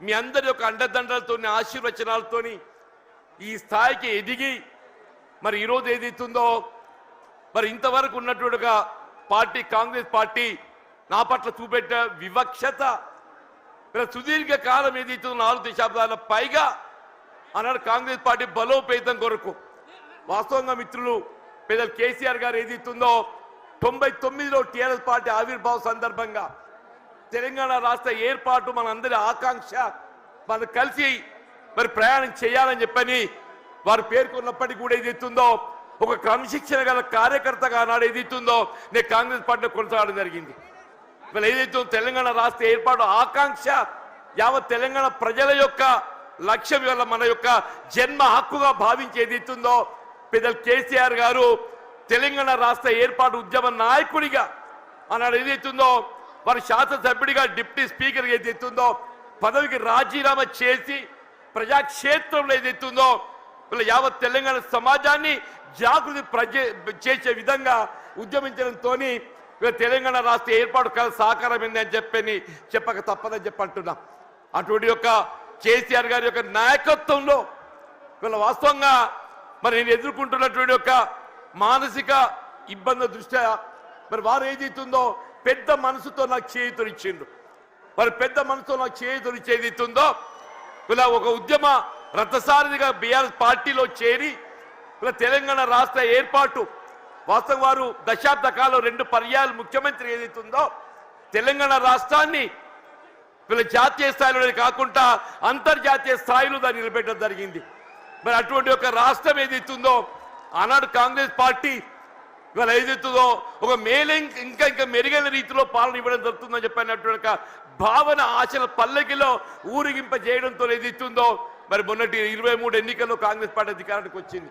మీ అందరి యొక్క అండదండలతో ఆశీర్వచనాలతో ఈ స్థాయికి ఎదిగి మరి ఈరోజు ఏదైతుందో మరి ఇంతవరకు ఉన్నటువంటి పార్టీ కాంగ్రెస్ పార్టీ నా పట్ల చూపెట్టే వివక్షత సుదీర్ఘ కాలం ఏదైతుందో 4 దశాబ్దాల పైగా అన్నాడు కాంగ్రెస్ పార్టీ బలోపేతం కొరకు వాస్తవంగా మిత్రులు పెద్దలు కేసీఆర్ గారు ఏదైతుందో 99లో టీఆర్ఎస్ పార్టీ ఆవిర్భావ సందర్భంగా తెలంగాణ రాష్ట్ర ఏర్పాటు మనందరి ఆకాంక్ష మనం కలిసి మరి ప్రయాణం చేయాలని చెప్పని వారు పేర్కొన్నప్పటికీ కూడా ఏదైతుందో ఒక క్రమశిక్షణ గల కార్యకర్తగా ఆనాడు ఏదైతుందో నేను కాంగ్రెస్ పార్టీలో కొనసాగడం జరిగింది. ఇవాళ ఏదైతే తెలంగాణ రాష్ట్ర ఏర్పాటు ఆకాంక్ష యావత్ తెలంగాణ ప్రజల యొక్క లక్ష్యం ఇవాళ మన యొక్క జన్మ హక్కుగా భావించి ఏదైతుందో పెద్దలు కేసీఆర్ గారు తెలంగాణ రాష్ట్ర ఏర్పాటు ఉద్యమ నాయకుడిగా ఆనాడు ఏదైతుందో వారు శాసనసభ్యుడిగా డిప్యూటీ స్పీకర్ ఏదైతుందో పదవికి రాజీనామా చేసి ప్రజాక్షేత్రంలో ఏదైతుందో యావత్ తెలంగాణ సమాజాన్ని జాగృతి చేసే విధంగా ఉద్యమించడంతో తెలంగాణ రాష్ట్ర ఏర్పాటు కల సాకారమైంది అని చెప్పక తప్పదని చెప్పంటున్నా. అటువంటి యొక్క కేసీఆర్ గారి యొక్క నాయకత్వంలో వీళ్ళ వాస్తవంగా మరి నేను ఎదుర్కొంటున్నటువంటి యొక్క మానసిక ఇబ్బంది దృష్ట్యా మరి వారు ఏదైతుందో పెద్ద మనసుతో నాకు చేయూతనిచ్చిండు. మరి పెద్ద మనసుతో నాకు చేయూతనిచ్చేదితుందో ఇలా ఒక ఉద్యమ రథసారథిగా బీఆర్ఎస్ పార్టీలో చేరి ఇలా తెలంగాణ రాష్ట్ర ఏర్పాటు వాస్తవం వారు దశాబ్ద కాలం 2 పర్యాయాలు ముఖ్యమంత్రి ఏదైతుందో తెలంగాణ రాష్ట్రాన్ని వీళ్ళ జాతీయ స్థాయిలోనే కాకుండా అంతర్జాతీయ స్థాయిలో దాన్ని నిలబెట్టడం జరిగింది. మరి అటువంటి ఒక రాష్ట్రం ఏదైతుందో ఆనాడు కాంగ్రెస్ పార్టీ ఇవాళ ఏదైతుందో ఒక ఇంకా మెరుగైన రీతిలో పాలన ఇవ్వడం జరుగుతుందని చెప్పినటువంటి భావన ఆశల పల్లకిలో ఊరిగింప చేయడంతో ఏదైతుందో మరి మొన్నటి 23 ఎన్నికల్లో కాంగ్రెస్ పార్టీ అధికారానికి వచ్చింది.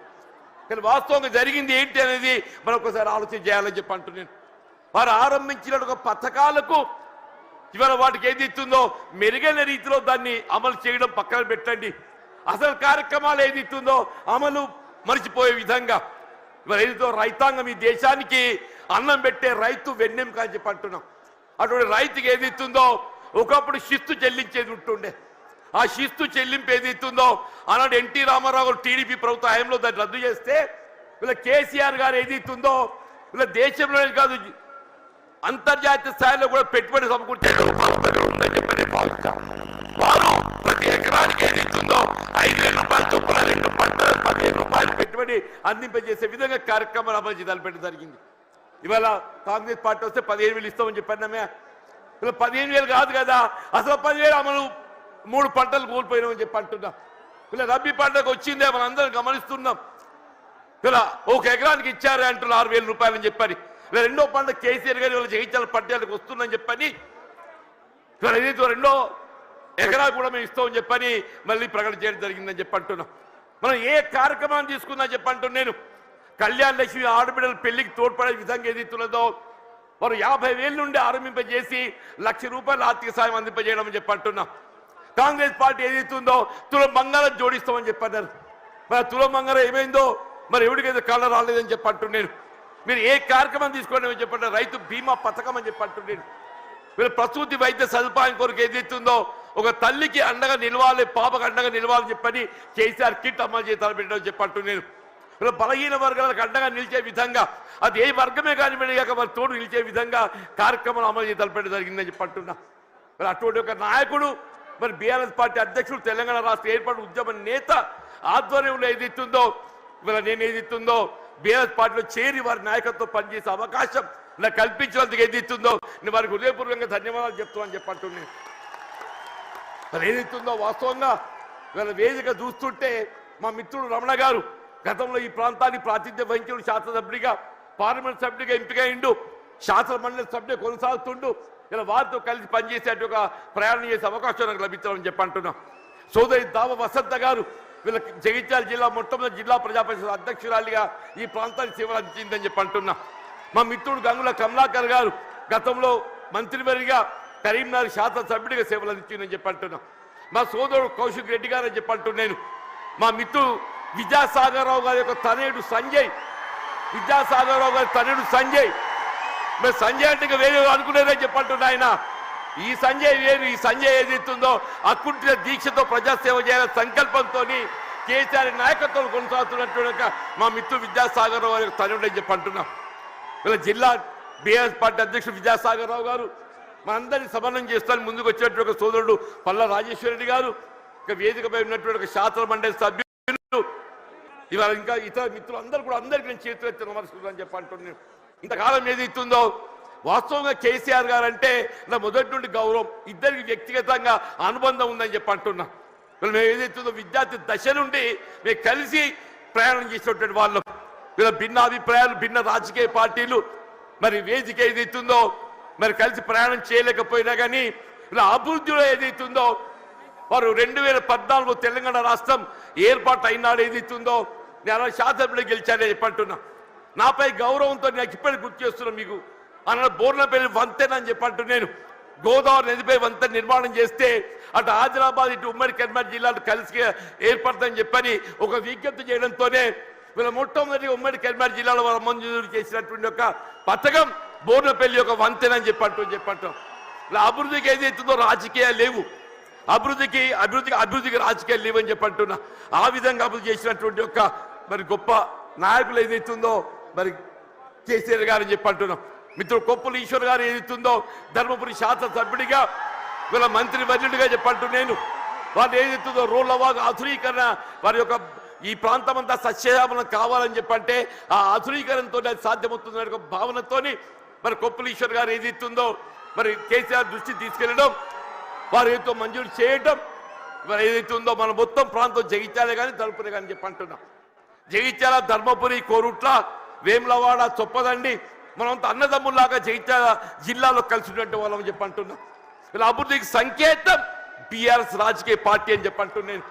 కానీ వాస్తవంగా జరిగింది ఏంటి అనేది మనం ఒకసారి ఆలోచన చేయాలని చెప్పి అంటున్నాను. వారు ఆరంభించిన ఒక పథకాలకు ఇవాళ వాటికి ఏదైతుందో మెరుగైన రీతిలో దాన్ని అమలు చేయడం పక్కన పెట్టండి. అసలు కార్యక్రమాలు ఏదైతుందో అమలు మర్చిపోయే విధంగా ఇవాళ ఏదైతే రైతాంగం ఈ దేశానికి అన్నం పెట్టే రైతు వెన్నెం కాని చెప్పి అంటున్నాం. అటువంటి రైతుకి ఏదైతుందో ఒకప్పుడు శిస్తు చెల్లించేది ఉంటుండే. ఆ శిస్తు చెల్లింపు ఏదైతుందో ఆనాడు ఎన్టీ రామారావు టీడీపీ ప్రభుత్వ హయాంలో దాన్ని రద్దు చేస్తే వీళ్ళ కేసీఆర్ గారు ఏదైతుందో వీళ్ళ దేశంలోనే కాదు అంతర్జాతీయ స్థాయిలో కూడా పెట్టుబడి సమకూర్చే పెట్టుబడి అందింపజేసే విధంగా కార్యక్రమాలు అమలు చేయాలి జరిగింది. ఇవాళ కాంగ్రెస్ పార్టీ వస్తే 15,000 ఇస్తామని చెప్పామే. ఇలా 15,000 కాదు కదా, అసలు 10,000 అమలు 3 పంటలు కోల్పోయినామని చెప్పి అంటున్నాం. ఇలా రబీ పంటకు వచ్చిందే మనం అందరం గమనిస్తున్నాం. ఇలా 1 ఎకరానికి ఇచ్చారే అంటున్నారు 6,000 రూపాయలని చెప్పని. ఇలా 2వ పంట కేసీఆర్ గారి వాళ్ళ జగిత్యాల పట్టణాలకు వస్తుందని చెప్పని ఇలా ఏదైతే 2వ ఎకరా కూడా మేము ఇస్తామని చెప్పని మళ్ళీ ప్రకటన చేయడం జరిగిందని చెప్పి అంటున్నాం. మనం ఏ కార్యక్రమాన్ని తీసుకుందని చెప్పి అంటున్నాను. నేను కళ్యాణ లక్ష్మి ఆడబిడ్డల పెళ్లికి తోడ్పడే విధంగా ఏదైతున్నదో వారు 50,000 నుండి ఆరంభింపజేసి 1,00,000 రూపాయల ఆర్థిక సాయం అందింపజేయడం అని చెప్పి అంటున్నాం. కాంగ్రెస్ పార్టీ ఏదైతుందో తులం బంగారం జోడిస్తామని చెప్పన్నారు. మరి తులం బంగారం ఏమైందో మరి ఎవరికైతే కళ్ళ రాలేదని చెప్పి అంటున్నాను. మీరు ఏ కార్యక్రమం తీసుకోండి అని చెప్పంటారు. రైతు బీమా పథకం అని చెప్పి అంటున్నాను. మీరు ప్రసూతి వైద్య సదుపాయం కొరకు ఏదైతుందో ఒక తల్లికి అండగా నిలవాలి, పాపకు అండగా నిలవాలని చెప్పని కేసీఆర్ కిట్ అమలు చేసి తలపెట్టడం చెప్పి అంటున్నాను. ఇలా బలహీన వర్గాలకు అండగా నిలిచే విధంగా అది ఏ వర్గమే కానివ్వండి కాక వారి తోడు నిలిచే విధంగా కార్యక్రమాలు అమలు చేసి తలపెట్టడం జరిగిందని చెప్పి అంటున్నా. మరి అటువంటి ఒక నాయకుడు మరి బీఆర్ఎస్ పార్టీ అధ్యక్షుడు తెలంగాణ రాష్ట్ర ఏర్పాటు ఉద్యమ నేత ఆధ్వర్యంలో ఏదైతుందో ఇవాళ నేను ఏదైతుందో బీఆర్ఎస్ పార్టీలో చేరి వారి నాయకత్వం పనిచేసే అవకాశం నాకు కల్పించినందుకు ఏదైతుందో నేను వారికి హృదయపూర్వకంగా ధన్యవాదాలు చెప్తామని చెప్పంటున్నాను. మరి ఏదైతుందో వాస్తవంగా ఇవాళ వేదిక చూస్తుంటే మా మిత్రుడు రమణ గారు గతంలో ఈ ప్రాంతాన్ని ప్రాతినిధ్యం వహించిన శాసనసభ్యుడిగా పార్లమెంట్ సభ్యుడిగా ఎంపికైండు, శాసన మండలి సభ్యుడిగా కొనసాగుతుండు. ఇలా వారితో కలిసి పనిచేసేట ఒక ప్రయాణం చేసే అవకాశం నాకు లభించాలని చెప్పి అంటున్నాం. సోదరి దావ వసంత గారు వీళ్ళ జగిత్యాల జిల్లా మొట్టమొదటి జిల్లా ప్రజా పరిషత్ అధ్యక్షురాలిగా ఈ ప్రాంతానికి సేవలు అందించిందని చెప్పి అంటున్నా. మా మిత్రుడు గంగుల కమలాకర్ గారు గతంలో మంత్రివర్గిగా కరీంనగర్ శాసనసభ్యుడిగా సేవలు అందించిందని చెప్పి అంటున్నాం. మా సోదరుడు కౌశిక్ రెడ్డి గారు అని చెప్పి అంటున్నాను. మా మిత్రుడు విద్యాసాగరరావు గారి యొక్క తనయుడు సంజయ్, విద్యాసాగరరావు గారి తనయుడు సంజయ్. మరి సంజయ్ అంటే వేరే అనుకునేదని చెప్పంటున్నా. ఆయన ఈ సంజయ్ వేరు. ఈ సంజయ్ ఏదైతుందో అకుంఠిత దీక్షతో ప్రజాసేవ చేయాలనే సంకల్పంతో కేసీఆర్ నాయకత్వం కొనసాగుతున్నట్టు మా మిత్రుడు విద్యాసాగర్ రావు గారికి తనుడని చెప్పి అంటున్నాం. ఇలా జిల్లా బీఆర్ఎస్ పార్టీ అధ్యక్షుడు విద్యాసాగర్ రావు గారు మనందరినీ సమన్వయం చేస్తాను ముందుకు వచ్చినట్టు ఒక సోదరుడు పల్లా రాజేశ్వరరెడ్డి గారు, ఇక వేదికపై ఉన్నటువంటి ఒక శాసన మండలి సభ్యులు, ఇవాళ ఇంకా ఇతర మిత్రులు అందరూ కూడా అందరికీ నేను చేతులెత్తి నమస్కరిస్తున్నాను చెప్పి అంటున్నాను. ఇంతకాలం ఏదైతుందో వాస్తవంగా కేసీఆర్ గారు అంటే నా మొదటి నుండి గౌరవం, ఇద్దరికి వ్యక్తిగతంగా అనుబంధం ఉందని చెప్పి అంటున్నా. మేము ఏదైతుందో విద్యార్థి దశ నుండి మేము కలిసి ప్రయాణం చేసినటువంటి వాళ్ళం. వీళ్ళ భిన్న అభిప్రాయాలు, భిన్న రాజకీయ పార్టీలు, మరి వేదిక ఏదైతుందో మరి కలిసి ప్రయాణం చేయలేకపోయినా కానీ ఇలా అభివృద్ధిలో ఏదైతుందో వారు 2014 తెలంగాణ రాష్ట్రం ఏర్పాటు అయినాడు ఏదైతుందో నేను శాసనసభ్యులు గెలిచానని చెప్పంటున్నా. నాపై గౌరవంతో నాకు ఇప్పటికి గుర్తు చేస్తున్నా. మీకు అన్న బోర్నపల్లి వంతెన అని చెప్పంటూ నేను గోదావరి నదిపై వంతెన నిర్మాణం చేస్తే అటు ఆదిలాబాద్ ఇటు ఉమ్మడి కరీంనగర్ జిల్లాలు కలిసి ఏర్పడతాయని చెప్పని ఒక విజ్ఞప్తి చేయడంతోనే వీళ్ళ మొట్టమొదటి ఉమ్మడి కరీంనగర్ జిల్లాలో వాళ్ళ మంజూరు చేసినటువంటి ఒక పథకం బోర్నపల్లి ఒక వంతెన అని చెప్పంటాం. ఇలా అభివృద్ధికి ఏదైతుందో రాజకీయాలు లేవు, అభివృద్ధికి రాజకీయాలు లేవని చెప్పంటున్నా. ఆ విధంగా అభివృద్ధి చేసినటువంటి ఒక మరి గొప్ప నాయకులు ఏదైతుందో మరి కేసీఆర్ గారు అని చెప్పంటున్నాం. మిత్రుడు కొప్పుల ఈశ్వర్ గారు ఏదైతుందో ధర్మపురి శాసనసభ్యుడిగా వీళ్ళ మంత్రి వర్యుడిగా చెప్పంటూ నేను వాళ్ళు ఏదైతుందో రోడ్లవాగు ఆధునీకరణ వారి యొక్క ఈ ప్రాంతం అంతా సస్యశ్యామలం కావాలని చెప్పంటే ఆ ఆధునీకరణతో అది సాధ్యమవుతుందనే ఒక భావనతోని మరి కొప్పుల ఈశ్వర్ గారు ఏదైతుందో మరి కేసీఆర్ దృష్టి తీసుకెళ్లడం, వారు ఏదో మంజూరు చేయడం, మరి ఏదైతే ఉందో మన మొత్తం ప్రాంతం జగిత్యాలే కానీ ధర్మపురి కానీ చెప్పంటున్నాం. జగిత్యాల, ధర్మపురి, కోరుట్ల, వేములవాడ, చొప్పదండి మనంతా అన్నదమ్ముల్లాగా జగిత్యాల జిల్లాలో కలిసినటువంటి వాళ్ళని చెప్పంటున్నాం. ఇలా అభివృద్ధికి సంకేతం బీఆర్ఎస్ రాజకీయ పార్టీ అని చెప్పంటున్నాను.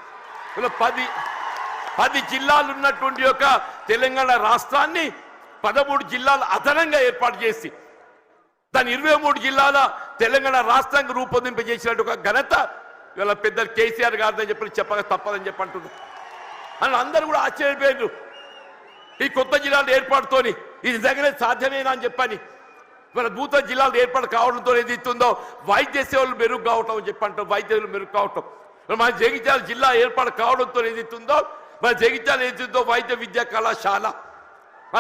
ఇలా 10 జిల్లాలు ఉన్నటువంటి యొక్క తెలంగాణ రాష్ట్రాన్ని 13 జిల్లాలు అదనంగా ఏర్పాటు చేసి దాని 23 జిల్లాల తెలంగాణ రాష్ట్రానికి రూపొందింపజేసినట్టు ఒక ఘనత ఇవాళ పెద్ద కేసీఆర్ గారిని చెప్పక తప్పదని చెప్పంటున్నారు. అని అందరూ కూడా ఆశ్చర్యపోయారు ఈ కొత్త జిల్లాల ఏర్పాటుతోని. ఇది నిజంగానే సాధ్యమేనా అని చెప్పని ఇవాళ నూతన జిల్లాలు ఏర్పాటు కావడంతో ఏదైతుందో వైద్య సేవలు మెరుగు కావటం అని చెప్పంటాం. వైద్య సేవలు మెరుగు కావటం మన జగిత్యాల జిల్లా ఏర్పాటు కావడంతో ఏదైతుందో మన జగిత్యాల ఏదైతుందో వైద్య విద్యా కళాశాల,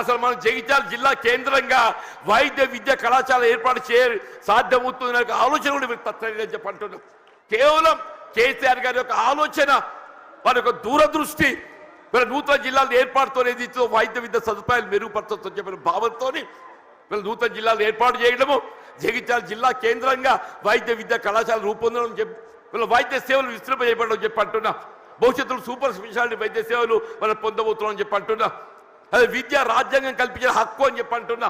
అసలు మన జగిత్యాల జిల్లా కేంద్రంగా వైద్య విద్యా కళాశాల ఏర్పాటు సాధ్యమవుతుందనే ఆలోచన కూడా మీరు తప్పని చెప్పంటున్నాం. కేవలం కేసీఆర్ గారి యొక్క ఆలోచన, వారి యొక్క దూరదృష్టి, మరి నూతన జిల్లాలు ఏర్పాటుతో ఏదైతే వైద్య విద్య సదుపాయాలు మెరుగుపరచొచ్చని చెప్పిన భావంతో వీళ్ళు నూతన జిల్లాలు ఏర్పాటు చేయడము, జగిత్యాల జిల్లా కేంద్రంగా వైద్య విద్యా కళాశాల రూపొందడం, వీళ్ళ వైద్య సేవలు విస్తృంపజేయబడడం చెప్పంటున్నా. భవిష్యత్తులో సూపర్ స్పెషాలిటీ వైద్య సేవలు మనం పొందబోతున్నాం అని చెప్పంటున్నా. అదే విద్య రాజ్యాంగం కల్పించిన హక్కు అని చెప్పంటున్నా.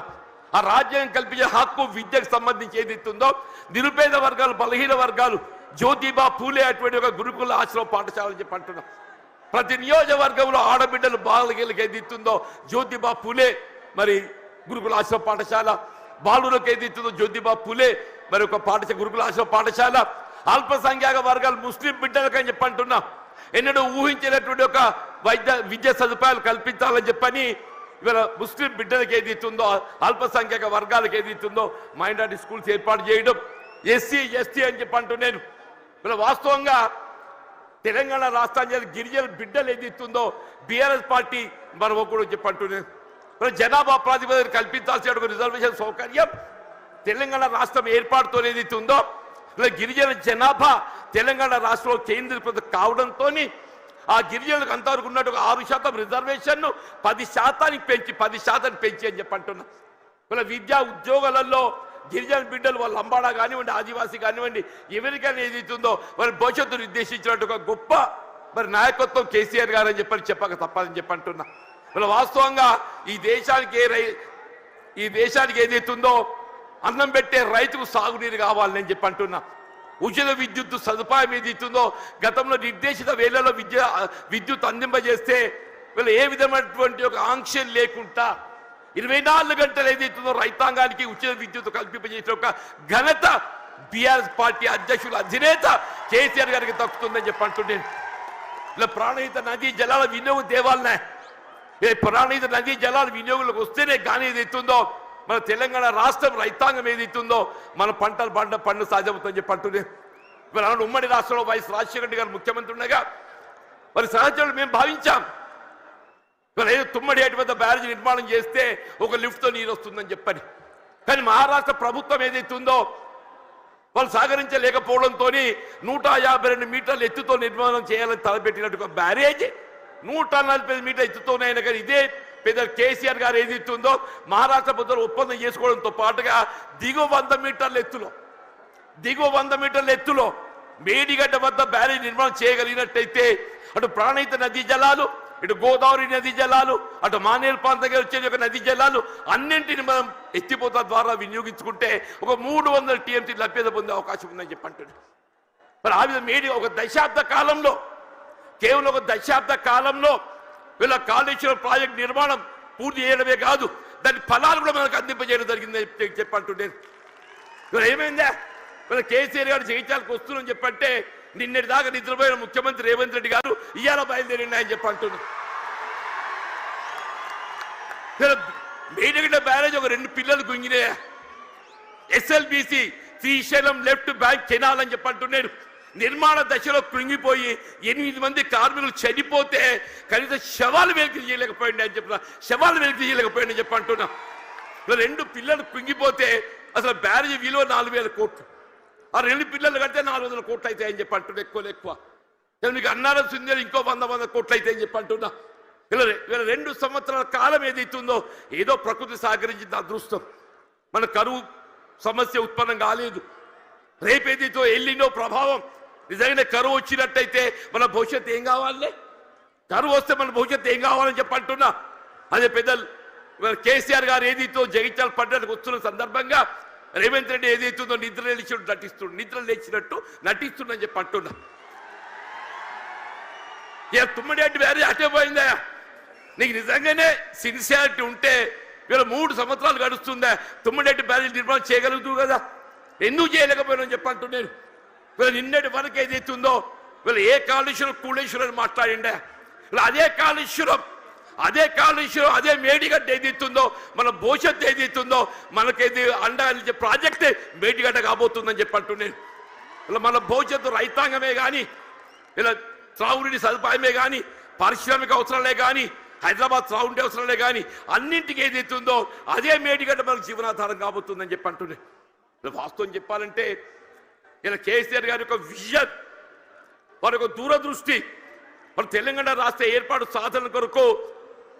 ఆ రాజ్యాంగం కల్పించిన హక్కు విద్యకు సంబంధించి ఏదైతుందో నిరుపేద వర్గాలు, బలహీన వర్గాలు, జ్యోతిబా పూలే అటువంటి ఒక గురుకుల ఆశ్రమ పాఠశాల అని చెప్పంటున్నా. ప్రతి నియోజకవర్గంలో ఆడబిడ్డలు బాలకి ఏదైతుందో జ్యోతిబా పూలే మరి గురుకుల ఆశ్రమ పాఠశాల, బాలులకు ఏదైతుందో జ్యోతిబా పూలే మరి ఒక పాఠశాల గురుకుల ఆశ్రమ పాఠశాల, అల్పసంఖ్యాక వర్గాలు ముస్లిం బిడ్డలకు అని చెప్పంటున్నా. ఎన్నడూ ఊహించినటువంటి ఒక విద్యా సదుపాయాలు కల్పించాలని చెప్పని ఇవాళ ముస్లిం బిడ్డలకు ఏదైతుందో అల్పసంఖ్యాక వర్గాలకు ఏదైతుందో మైనారిటీ స్కూల్స్ ఏర్పాటు చేయడం, ఎస్సీ ఎస్టీ అని చెప్పంటూ నేను ఇలా వాస్తవంగా తెలంగాణ రాష్ట్రానికి గిరిజన బిడ్డలు ఏదైతుందో బీఆర్ఎస్ పార్టీ మనం కూడా చెప్పంటూ నేను జనాభా ప్రాతిపదికన కల్పించాల్సిన రిజర్వేషన్ సౌకర్యం తెలంగాణ రాష్ట్రం ఏర్పాటుతో ఏదైతే ఉందో ఇలా గిరిజన జనాభా తెలంగాణ రాష్ట్రంలో కేంద్రీకృతం కావడంతో ఆ గిరిజనులకు అంతవరకు ఉన్నట్టు 6% రిజర్వేషన్ను 10% పెంచి అని చెప్పంటున్నా. ఇలా విద్యా ఉద్యోగాలలో గిరిజన బిడ్డలు వాళ్ళ లంబాడా కానివ్వండి, ఆదివాసీ కానివ్వండి, ఎవరికైనా ఏదైతుందో వారి భవిష్యత్తు నిర్దేశించినట్టు ఒక గొప్ప మరి నాయకత్వం కేసీఆర్ గారు అని చెప్పక తప్పదని చెప్పంటున్నా. ఇలా వాస్తవంగా ఈ దేశానికి ఏదైతుందో అన్నం పెట్టే రైతుకు సాగునీరు కావాలని చెప్పంటున్నా. ఉచిత విద్యుత్ సదుపాయం ఏదైతుందో గతంలో నిర్దేశిత వేళలో విద్యుత్ అందింపజేస్తే వీళ్ళు ఏ విధమైనటువంటి ఒక ఆంక్షలు లేకుండా 24 గంటలు ఏదైతుందో రైతాంగానికి ఉచిత విద్యుత్ కల్పింపజేసిన ఒక ఘనత బీఆర్ఎస్ పార్టీ అధ్యక్షుల అధినేత కేసీఆర్ గారికి దక్కుతుందని చెప్పంటున్నాను. ఇలా ప్రాణహిత నదీ జలాల వినియోగం తేవాలనే, ప్రాణహిత నదీ జలాల వినియోగంలోకి వస్తేనే కానీ ఏదైతుందో మన తెలంగాణ రాష్ట్రం రైతాంగం ఏదైతుందో మన పంటలు పండు సాధ్యమవుతుందని చెప్పి అంటుంది. మరి ఉమ్మడి రాష్ట్రంలో వైఎస్ రాజశేఖర రెడ్డి గారు ముఖ్యమంత్రి ఉండగా మరి సహచరులు మేము భావించాం మరి ఏదో తుమ్మడి ఏటి వద్ద బ్యారేజ్ నిర్మాణం చేస్తే ఒక లిఫ్ట్తో నీరు వస్తుందని చెప్పని. కానీ మహారాష్ట్ర ప్రభుత్వం ఏదైతుందో వాళ్ళు సహకరించలేకపోవడంతో 152 మీటర్ల ఎత్తుతో నిర్మాణం చేయాలని తలపెట్టినట్టు బ్యారేజ్ 145 మీటర్ల ఎత్తుతోనైనా కానీ ఇదే పెద్ద కేసీఆర్ గారు ఏదైతుందో మహారాష్ట్ర ప్రభుత్వం ఒప్పందం చేసుకోవడంతో పాటుగా దిగువ 100 మీటర్ల ఎత్తులో మేడిగడ్డ వద్ద బ్యారేజ్ నిర్మాణం చేయగలిగినట్టయితే అటు ప్రాణహిత నదీ జలాలు, ఇటు గోదావరి నదీ జలాలు, అటు మానేరు ప్రాంతంగా వచ్చే నదీ జలాలు అన్నింటిని మనం ఎత్తిపోత ద్వారా వినియోగించుకుంటే ఒక 300 TMC లభ్యత పొందే అవకాశం ఉందని చెప్పంటాడు. మరి ఆ విధంగా మేడి ఒక దశాబ్ద కాలంలో కేవలం ఒక దశాబ్ద కాలంలో వీళ్ళ కాళేశ్వరం ప్రాజెక్ట్ నిర్మాణం పూర్తి చేయడమే కాదు దాని ఫలాలు కూడా మనకు అందింపజేయడం జరిగిందని చెప్పంటుండే. ఏమైందా వీళ్ళ కేసీఆర్ గారు జయించాలకు వస్తున్నారని చెప్పంటే నిన్నటి దాకా నిద్రపోయిన ముఖ్యమంత్రి రేవంత్ రెడ్డి గారు ఇవాళ బయలుదేరిండి అని చెప్పంటున్నారు. మేడిగడ్డ బ్యారేజ్ ఒక 2 పిల్లలు గుంగినే SLBC Srisailam left bank canal అని చెప్పంటున్నాడు. నిర్మాణ దశలో కృంగిపోయి 8 మంది కార్మికులు చనిపోతే కనీసం శవాలు వెలికి చేయలేకపోయింది అని చెప్తున్నా. శవాలు వెలికి చేయలేకపోయింది అని చెప్పంటున్నా. 2 పిల్లలు కృంగిపోతే అసలు బ్యారేజ్ విలువ 4000 కోట్లు. ఆ 2 పిల్లలు కడితే 400 కోట్లు అవుతాయి అని చెప్పి అంటున్నా. ఎక్కువ మీకు అన్నారం సుందరం ఇంకో 100 కోట్లు అవుతాయి అని చెప్పి అంటున్నా. ఇలా 2 సంవత్సరాల కాలం ఏదైతుందో ఏదో ప్రకృతి సహకరించింది అదృష్టం. మన కరువు సమస్య ఉత్పన్నం కాలేదు. రేపేదైతే ఎల్లినో ప్రభావం నిజంగానే కరువు వచ్చినట్టయితే మన భవిష్యత్తు ఏం కావాలి? కరువు వస్తే మన భవిష్యత్తు ఏం కావాలని చెప్పి అంటున్నా. అదే పెద్దలు కేసీఆర్ గారు ఏదైతే జగిత్యాల పడ్డానికి వస్తున్న సందర్భంగా రేవంత్ రెడ్డి ఏదైతుందో నిద్ర లేచినట్టు నటిస్తుందని చెప్పి అంటున్నా. ఇక తుమ్మడి బ్యారేజ్ అటే పోయిందా? నీకు నిజంగానే సిన్సియారిటీ ఉంటే వీళ్ళ 3 సంవత్సరాలు గడుస్తుందా తుమ్మడి బ్యారేజ్ నిర్మాణం చేయగలుగుతూ కదా, ఎందుకు చేయలేకపోయినా చెప్పంటున్నాను. వీళ్ళు నిన్నటి వరకు ఏదైతుందో వీళ్ళు ఏ కాళేశ్వరం కూళేశ్వరం అని మాట్లాడిండే వీళ్ళు అదే కాళేశ్వరం అదే మేడిగడ్డ ఏదైతుందో మన భవిష్యత్తు ఏదైతుందో మనకేది అండగా ప్రాజెక్టే మేడిగడ్డ కాబోతుందని చెప్పంటున్నాను. ఇలా మన భవిష్యత్తు రైతాంగమే కానీ ఇలా త్రాగునీటి సదుపాయమే కానీ పారిశ్రామిక అవసరాలే కానీ హైదరాబాద్ త్రాగుండే అవసరాలే కానీ అన్నింటికి ఏదైతుందో అదే మేడిగడ్డ మనకు జీవనాధారం కాబోతుందని చెప్పి అంటున్నాను. వాస్తవం చెప్పాలంటే ఇలా కేసీఆర్ గారి యొక్క విజన్, వారి యొక్క దూరదృష్టి, మరి తెలంగాణ రాష్ట్ర ఏర్పాటు సాధన కొరకు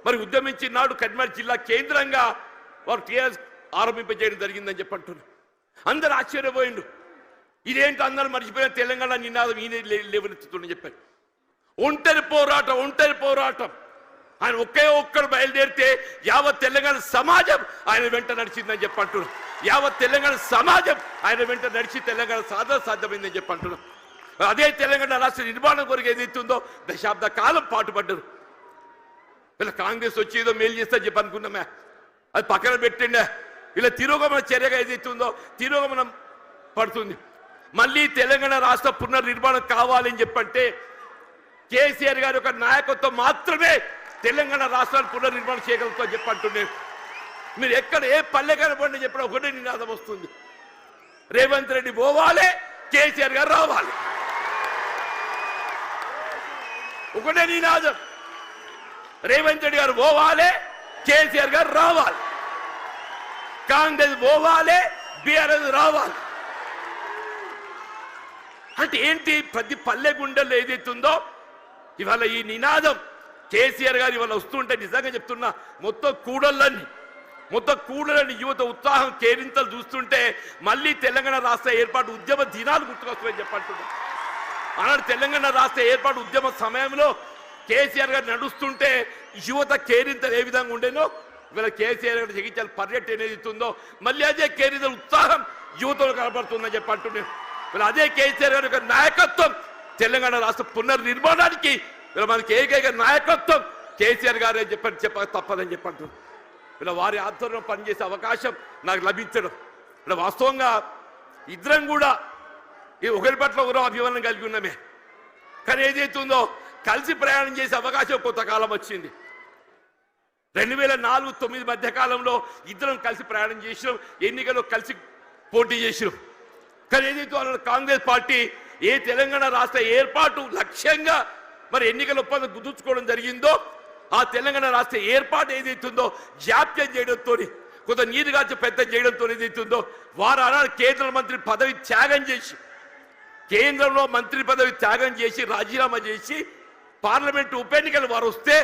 మరి ఉద్యమించి నాడు కరీంనగర్ జిల్లా కేంద్రంగా వారు టీఆర్ఎస్ ఆరంభింపజేయడం జరిగిందని చెప్పి అంటున్నారు. అందరూ ఆశ్చర్యపోయిండు. ఇదేంటి అందరూ మర్చిపోయిన తెలంగాణ నినాదం ఈయన లేవనెత్తుతుందని చెప్పారు. ఒంటరి పోరాటం ఆయన ఒక్కడు బయలుదేరితే యావత్ తెలంగాణ సమాజం ఆయన వెంట నడిచిందని చెప్పి అంటున్నారు. యావత్ తెలంగాణ సమాజం ఆయన వెంట నడిచి తెలంగాణ సాధ్యమైందని చెప్పి అంటున్నాం. అదే తెలంగాణ రాష్ట్ర నిర్మాణం కొరకు ఏదైతుందో దశాబ్ద కాలం పాటుపడ్డారు. ఇలా కాంగ్రెస్ వచ్చి ఏదో మేలు చేస్తా చెప్పి అనుకున్నామే, అది పక్కన పెట్టిండే. ఇలా తిరోగమన చర్యగా ఏదైతుందో తిరోగమనం పడుతుంది. మళ్ళీ తెలంగాణ రాష్ట్ర పునర్నిర్మాణం కావాలని చెప్పంటే కేసీఆర్ గారి యొక్క నాయకత్వం మాత్రమే తెలంగాణ రాష్ట్రాన్ని పునర్నిర్మాణం చేయగలుగుతామని చెప్పంటున్నాను. మీరు ఎక్కడ ఏ పల్లె కనపడి చెప్పిన ఒకటే నినాదం వస్తుంది, రేవంత్ రెడ్డి పోవాలి, కేసీఆర్ గారు రావాలి. ఒకటే నినాదం, రేవంత్ రెడ్డి గారు పోవాలి, కేసీఆర్ గారు రావాలి. కాంగ్రెస్ పోవాలి, బీఆర్ఎస్ రావాలి. అంటే ఏంటి? ప్రతి పల్లె గుండెల్లో ఏదైతుందో ఇవాళ ఈ నినాదం కేసీఆర్ గారు ఇవాళ వస్తుంటే నిజంగా చెప్తున్నా మొత్తం కూడలని యువత ఉత్సాహం కేరింతలు చూస్తుంటే మళ్ళీ తెలంగాణ రాష్ట్ర ఏర్పాటు ఉద్యమ దినాలు గుర్తుకొస్తాయని చెప్పంటున్నా. ఆనాడు తెలంగాణ రాష్ట్ర ఏర్పాటు ఉద్యమ సమయంలో కేసీఆర్ గారు నడుస్తుంటే యువత కేరింతలు ఏ విధంగా ఉండేనో ఇవాళ కేసీఆర్ గారు జగిత్యాల పర్యటన ఏదైతుందో మళ్ళీ అదే కేరింతల ఉత్సాహం యువతలో కనబడుతుందని చెప్పంటున్నాను. ఇలా అదే కేసీఆర్ గారి యొక్క నాయకత్వం తెలంగాణ రాష్ట్ర పునర్నిర్మాణానికి ఇలా మనకి ఏకైక నాయకత్వం కేసీఆర్ గారు అని చెప్పక తప్పదని చెప్పంటున్నాను. ఇలా వారి ఆధ్వర్యంలో పనిచేసే అవకాశం నాకు లభించడం, ఇలా వాస్తవంగా ఇద్దరం కూడా ఈ ఒకరి పట్ల ఒకరో అభిమానం కలిగి ఉన్నామే. కానీ ఏదైతుందో కలిసి ప్రయాణం చేసే అవకాశం కొంతకాలం వచ్చింది. 2004-9 మధ్య కాలంలో ఇద్దరం కలిసి ప్రయాణం చేసినాం, ఎన్నికల్లో కలిసి పోటీ చేసినాం. కానీ ఏదైతే కాంగ్రెస్ పార్టీ ఏ తెలంగాణ రాష్ట్ర ఏర్పాటు లక్ష్యంగా మరి ఎన్నికల ఒప్పందం కుదుర్చుకోవడం జరిగిందో, ఆ తెలంగాణ రాష్ట్ర ఏర్పాటు ఏదైతుందో జాప్యం చేయడంతో, కొంత నీరుగాచి పెద్ద చేయడంతో ఏదైతుందో వారు అనాడు కేంద్ర మంత్రి పదవి త్యాగం చేసి, కేంద్రంలో మంత్రి పదవి త్యాగం చేసి రాజీనామా చేసి పార్లమెంటు ఉప ఎన్నికలు వారు వస్తే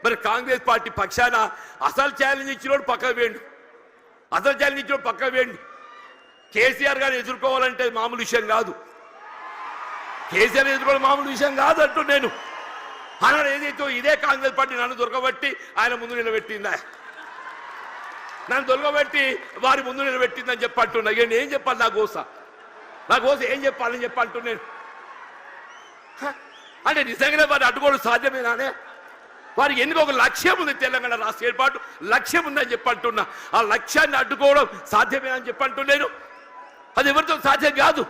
మరి కాంగ్రెస్ పార్టీ పక్షాన అసలు ఛాలెంజ్ ఇచ్చినోడు పక్కకు వేయండి, అసలు ఛాలెంజ్ ఇచ్చినోడు పక్కకు వేయండి. కేసీఆర్ గారిని ఎదుర్కోవాలంటే మామూలు విషయం కాదు, కేసీఆర్ ఎదుర్కోవడం మామూలు విషయం కాదు అంటూ నేను అన్నాడు. ఏదైతే ఇదే కాంగ్రెస్ పార్టీ నన్ను దొరకబట్టి ఆయన ముందు నిలబెట్టిందా, నన్ను దొరకబెట్టి వారి ముందు నిలబెట్టిందని చెప్పంటున్నా. ఇక నేను ఏం చెప్పాలి, నా కోస ఏం చెప్పాలని చెప్పంటూ నేను అంటే నిజంగానే వారు అడ్డుకోవడం సాధ్యమేనానే? వారికి ఎందుకు ఒక లక్ష్యం ఉంది, తెలంగాణ రాష్ట్ర ఏర్పాటు లక్ష్యం ఉందని చెప్పంటున్నా. ఆ లక్ష్యాన్ని అడ్డుకోవడం సాధ్యమేనని చెప్పంటున్నాను. అది ఎవరితో సాధ్యం కాదు.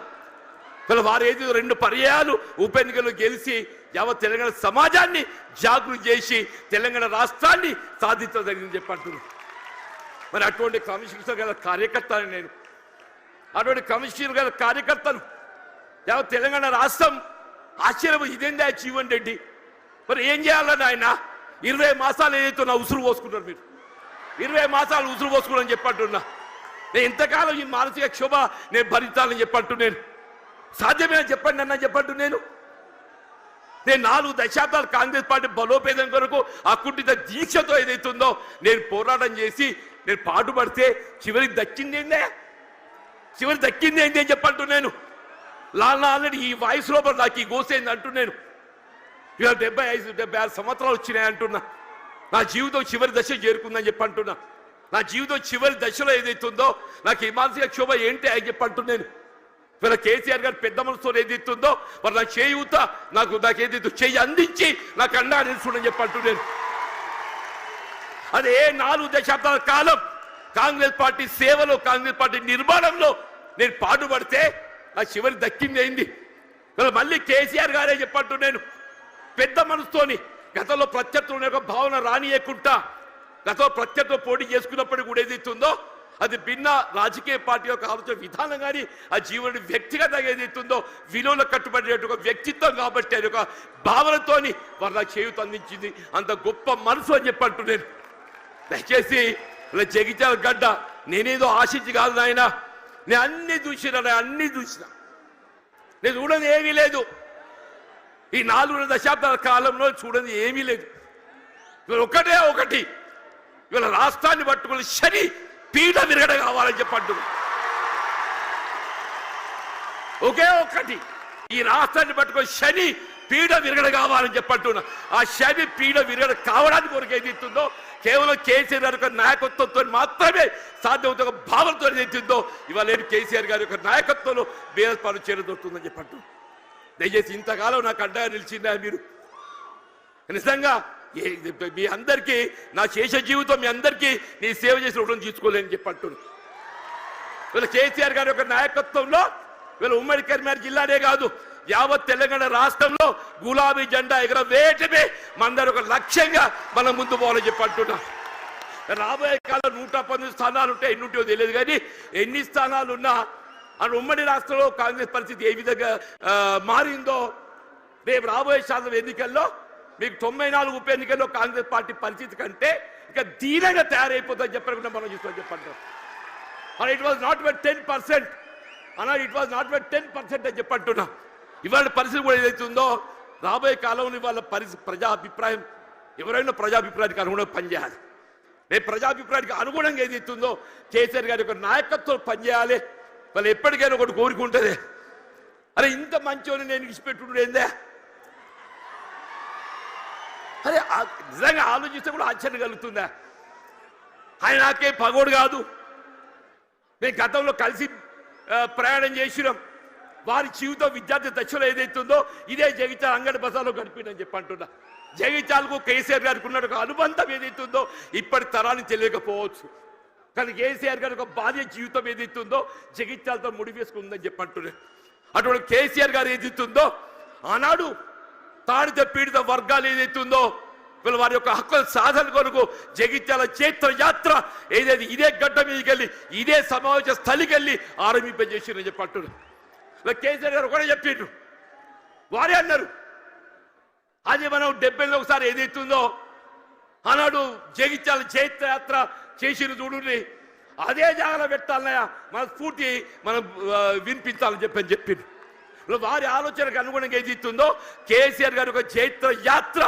వారు ఏది 2 పర్యాయాలు ఉప ఎన్నికలు గెలిచి యావత్ తెలంగాణ సమాజాన్ని జాగృతి చేసి తెలంగాణ రాష్ట్రాన్ని సాధించడం జరిగిందని చెప్పంటున్నాను. మరి అటువంటి కమిషనర్ గారి కార్యకర్తను నేను, అటువంటి కమిషనర్ గారి కార్యకర్తను యావత్ తెలంగాణ రాష్ట్రం ఆశ్చర్యం, ఇదేందా జీవన్ రెడ్డి మరి ఏం చేయాలని ఆయన 20 మాసాలు ఏదైతే నా ఉసురు పోసుకుంటారు, మీరు 20 మాసాలు ఉసురు పోసుకున్నారని చెప్పంటున్నా. నేను ఇంతకాలం ఈ మానసిక క్షోభ నేను భరించాలని చెప్పంటూ నేను సాధ్యమే చెప్పండి అన్న చెప్పంటూ నేను 4 దశాబ్దాలు కాంగ్రెస్ పార్టీ బలోపేతం కొరకు అకుంఠిత దీక్షతో ఏదైతుందో నేను పోరాటం చేసి నేను పాటుపడితే చివరికి దక్కింది ఏంటి అని చెప్పంటూ నేను ఆల్రెడీ ఈ వాయిస్ లోపల నాకు ఈ గోసేంది అంటూ నేను ఇవాళ 75-76 సంవత్సరాలు వచ్చినాయి అంటున్నా. నా జీవితం చివరి దశ చేరుకుందని చెప్పంటున్నా. నా జీవితం చివరి దశలో ఏదైతుందో నాకు ఈ మానసిక క్షోభ ఏంటి అని చెప్పంటున్నాను. ఇవాళ కేసీఆర్ గారు పెద్ద మనసుతో ఏదైతుందో మరి నా చేయూత నాకు ఏదైతే చేయి అందించి నాకు అండా నిలుచుడని చెప్పంటున్నాను. అదే 4 దశాబ్దాల కాలం కాంగ్రెస్ పార్టీ సేవలో, కాంగ్రెస్ పార్టీ నిర్మాణంలో నేను పాటుపడితే నా చివరి దక్కింది అయింది. మళ్ళీ కేసీఆర్ గారే చెప్పంటున్నాను పెద్ద మనసుతోని గతంలో ప్రత్యర్థులు ఒక భావన రానియకుండా గతంలో ప్రత్యర్థులు పోటీ చేసుకున్నప్పటికీ కూడా ఏదైతుందో అది భిన్న రాజకీయ పార్టీ యొక్క ఆలోచన విధానం కానీ ఆ జీవన వ్యక్తిగతంగా ఏదైతుందో విలువలు కట్టుబడే ఒక వ్యక్తిత్వం కాబట్టి అది ఒక భావనతోని వారు నాకు చేయూత అందించింది. అంత గొప్ప మనసు అని చెప్పంటున్నాను. దయచేసి ఇలా జగిత్యాల గడ్డ నేనేదో ఆశించి కాదు నాయన, నేను అన్ని చూసిన నేను చూడని ఏమీ లేదు. ఈ 4 దశాబ్దాల కాలంలో చూడని ఏమీ లేదు. ఇవాళ ఒకటి ఇవాళ రాష్ట్రాన్ని పట్టుకుని శని పీఠ విరగడ కావాలని చెప్పంటు ఒకటి ఈ రాష్ట్రాన్ని పట్టుకొని శని పీఠ విరగడ కావాలని చెప్పంటున్నా. ఆ శని పీఠ విరగడ కావడానికి కొరకు ఏదైతుందో కేవలం కేసీఆర్ గారి యొక్క నాయకత్వంతో మాత్రమే సాధ్యమవుతుంది. ఒక భావనతో ఏదైతుందో ఇవాళ కేసీఆర్ గారి యొక్క నాయకత్వంలో బీఆర్ఎస్ పార్టీ చేరదొరుకుతుందని చెప్పంటు. దయచేసి ఇంతకాలం నాకు అడ్డగా నిలిచిందా మీరు? నిజంగా మీ అందరికీ నా శేష జీవితం మీ అందరికీ నీ సేవ చేసి రుణం తీసుకోలేని చెప్పంటున్నాను. వీళ్ళ కేసీఆర్ గారి యొక్క నాయకత్వంలో వీళ్ళ ఉమ్మడి కరీంనగర్ జిల్లానే కాదు యావత్ తెలంగాణ రాష్ట్రంలో గులాబీ జెండా ఎగరవేయటమే మనందరూ ఒక లక్ష్యంగా మనం ముందు పోవాలని చెప్పంటున్నా. రాబోయే కాలం 119 స్థానాలు ఉంటాయి, ఎన్ని ఉంటాయో తెలియదు కానీ ఎన్ని స్థానాలు ఉన్నా అటు ఉమ్మడి రాష్ట్రంలో కాంగ్రెస్ పరిస్థితి ఏ విధంగా మారిందో రేపు రాబోయే శాతం ఎన్నికల్లో మీకు 94 ఉప ఎన్నికల్లో కాంగ్రెస్ పార్టీ పరిస్థితి కంటే ఇక దీనంగా తయారైపోతుందని చెప్పకుండా మనం చూస్తామని చెప్పంటాం. అలా ఇట్ వాజ్ నాట్ బట్ 10% అలా ఇట్ వాజ్ నాట్ బట్ 10% అని చెప్పంటున్నా. ఇవాళ పరిస్థితి కూడా ఏదైతుందో రాబోయే కాలంలో ఇవాళ ప్రజాభిప్రాయం ఎవరైనా ప్రజాభిప్రాయానికి అనుగుణంగా పనిచేయాలి. రేపు ప్రజాభిప్రాయానికి అనుగుణంగా ఏదైతుందో కేసీఆర్ గారి యొక్క నాయకత్వం పనిచేయాలి. వాళ్ళు ఎప్పటికైనా ఒకటి కోరుకుంటుంది, అరే ఇంత మంచిని నేను ఇచ్చిపెట్టుకుంటే ఏందే అరే నిజంగా ఆలోచిస్తే కూడా ఆశ్చర్యం కలుగుతుందా? ఆయన నాకే పగోడు కాదు, మేము గతంలో కలిసి ప్రయాణం చేసినాం. వారి జీవితం విద్యార్థి దశలో ఏదైతుందో ఇదే జగిత్యాల అంగడి బజార్లో గడిపిందని చెప్పంటున్నా. జగిత్యాలకు కేసీఆర్ గారికి ఉన్న ఒక అనుబంధం ఏదైతుందో ఇప్పటి తరాన్ని తెలియకపోవచ్చు, కానీ కేసీఆర్ గారి ఒక బాల్య జీవితం ఏదైతుందో జగిత్యాలతో ముడివేసుకుందని చెప్పంటున్నా. అటువంటి కేసీఆర్ గారు ఏదైతుందో ఆనాడు తాడిత పీడిత వర్గాలు ఏదైతుందో వీళ్ళు వారి యొక్క హక్కుల సాధన కొరకు జగిత్యాల చైత్ర యాత్ర ఏదైతే ఇదే గడ్డ మీదకి వెళ్ళి ఇదే సమావేశ స్థలికి వెళ్ళి ఆరంభింపజేసి చెప్పట్టు కేసీఆర్ గారు కూడా చెప్పిండ్రు వారే అన్నారు అది మనం 70లో ఒకసారి ఏదైతుందో ఆనాడు జగిత్యాల చైత్ర యాత్ర చేసిన చూడండి అదే జాగ్రత్త పెట్టాలన్నయ్య మన స్ఫూర్తి మనం వినిపించాలని చెప్పిండ్రు వారి ఆలోచనకు అనుగుణంగా ఏది ఇస్తుందో కేసీఆర్ గారి ఒక చైత్ర యాత్ర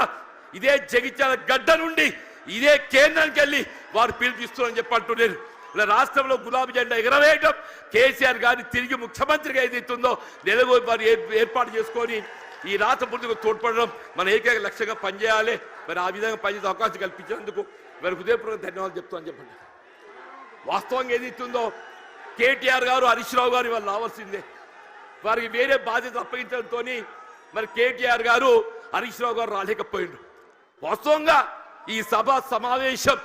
ఇదే జగిత్యాల గడ్డ నుండి ఇదే కేంద్రానికి వెళ్ళి వారు పిలిపిస్తున్నారని చెప్పంటున్నారు ఇలా రాష్ట్రంలో గులాబీ జెండా ఎగరవేయడం కేసీఆర్ గారిని తిరిగి ముఖ్యమంత్రిగా ఏది ఇస్తుందో నెలగొని వారు ఏర్పాటు చేసుకొని ఈ రాష్ట్ర పూర్తిగా తోడ్పడడం మన ఏకైక లక్ష్యంగా పనిచేయాలి మరి ఆ విధంగా పనిచేసే అవకాశం కల్పించినందుకు మరి హృదయపూర్వక ధన్యవాదాలు చెప్తామని చెప్పండి వాస్తవంగా ఏది ఇస్తుందో కేటీఆర్ గారు హరీష్ రావు గారు వాళ్ళు రావాల్సిందే వారికి వేరే బాధ్యత అప్పగించడంతో మరి కేటీఆర్ గారు హరీష్ రావు గారు రాలేకపోయిండు వాస్తవంగా ఈ సభ సమావేశం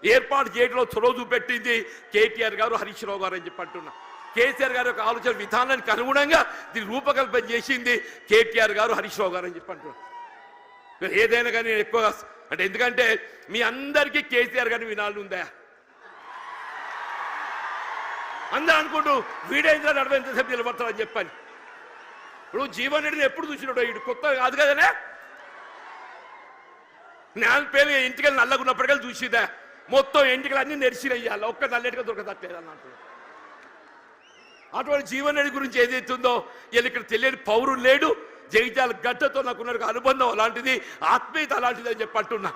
ఏర్పాటు చేయడంలో చొరవ చూపెట్టింది కేటీఆర్ గారు హరీష్ రావు గారు అని చెప్పంటున్నా కేసీఆర్ గారి యొక్క ఆలోచన విధానానికి అనుగుణంగా దీన్ని రూపకల్పన చేసింది కేటీఆర్ గారు హరీష్ రావు గారు అని చెప్పంటున్నారు ఏదైనా కానీ నేను ఎక్కువ అంటే ఎందుకంటే మీ అందరికీ కేసీఆర్ గారిని వినాలని ఉందా అందరూ అనుకుంటూ వీడేంద్ర నడవ ఎంతసేపు నిలబడతారని చెప్పని ఇప్పుడు జీవన్ రెడ్డిని ఎప్పుడు చూసినాడు ఇటు కొత్త కాదు కదనే నేను పేరు ఇంటికి నల్లగున్నప్పటికీ చూసిదా మొత్తం ఎంటికలు అన్ని నెరిసినయ్యాలి ఒక్క నల్లెటిగా దొరకదట్లేదు అన్నట్టు అటువంటి జీవన్ రెడ్డి గురించి ఏదైతుందో వీళ్ళు ఇక్కడ తెలియని పౌరులు లేడు జగిత్యాల గడ్డతో నాకున్న అనుబంధం అలాంటిది ఆత్మీయత అలాంటిది అని చెప్పి అంటున్నా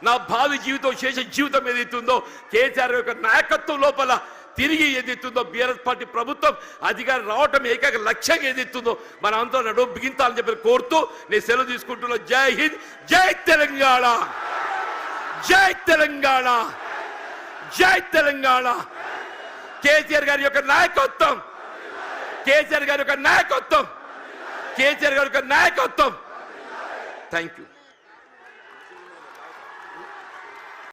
నా భావి జీవితం శేష జీవితం ఏదైతుందో కేసీఆర్ యొక్క నాయకత్వం లోపల తిరిగి ఏదైతుందో బీఆర్ఎస్ పార్టీ ప్రభుత్వం అధికారం రావటం ఏకైక లక్ష్యంగా ఏదైతుందో మన అంతా నడుము బిగించాలని చెప్పి కోరుతూ నేను సెలవు తీసుకుంటున్నా జై హింద్ జై తెలంగాణ జై తెలంగాణ జై తెలంగాణ కేసీఆర్ గారి యొక్క నాయకత్వం కేసీఆర్ గారి యొక్క నాయకత్వం కేసీఆర్ గారి యొక్క నాయకత్వం థ్యాంక్ యూ